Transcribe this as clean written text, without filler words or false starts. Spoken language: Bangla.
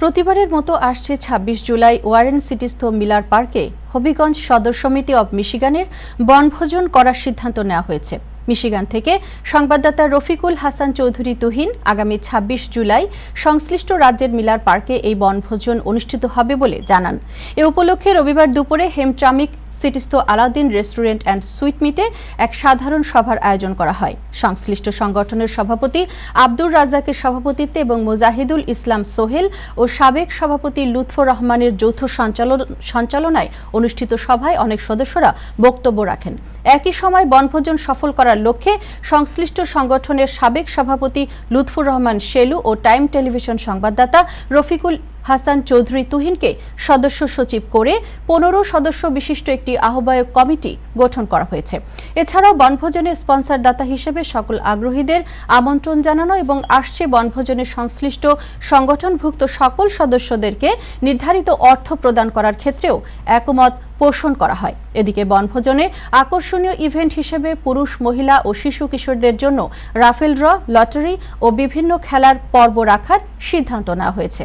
প্রতিবারের মতো আসছে ২৬ জুলাই ওয়ারেন সিটিস্থ মিলার পার্কে হবিগঞ্জ সদর সমিতি অব মিশিগানের বনভোজন করার সিদ্ধান্ত নেওয়া হয়েছে। মিশিগান থেকে সংবাদদাতা রফিকুল হাসান চৌধুরী তুহিন আগামী ২৬ জুলাই সংশ্লিষ্ট রাজ্যের মিলার পার্কে এই বনভোজন অনুষ্ঠিত হবে বলে জানান। এ উপলক্ষে রবিবার দুপুরে হেমট্রামিক সিটিস্থ আলাউদ্দিন রেস্টুরেন্ট অ্যান্ড সুইট মিটে এক সাধারণ সভার আয়োজন করা হয়। সংশ্লিষ্ট সংগঠনের সভাপতি আব্দুর রাজ্জাকের সভাপতিত্বে এবং মুজাহিদুল ইসলাম সোহেল ও সাবেক সভাপতি লুৎফর রহমানের যৌথ সঞ্চালনায় অনুষ্ঠিত সভায় অনেক সদস্যরা বক্তব্য রাখেন। একই সময় বনভোজন সফল করার লক্ষ্যে সংশ্লিষ্ট সংগঠনের সাবেক সভাপতি লুৎফুর রহমান শেলু ও টাইম টেলিভিশন সংবাদদাতা রফিকুল হাসান চৌধুরী তুহিনকে সদস্য সচিব করে ১৫ সদস্য বিশিষ্ট একটি আহ্বায়ক কমিটি গঠন করা হয়েছে। এছাড়াও বনভোজনের স্পন্সর দাতা হিসেবে সকল আগ্রহীদের আমন্ত্রণ জানানো এবং আসছে বনভোজনের সংশ্লিষ্ট সংগঠনভুক্ত সকল সদস্যদেরকে নির্ধারিত অর্থ প্রদান করার ক্ষেত্রেও একমত পোষণ করা হয়। এদিকে বনভোজনে আকর্ষণীয় ইভেন্ট হিসেবে পুরুষ, মহিলা ও শিশু কিশোরদের জন্য রাফেল ড্র, লটারি ও বিভিন্ন খেলার পর্ব রাখার সিদ্ধান্ত নেওয়া হয়েছে।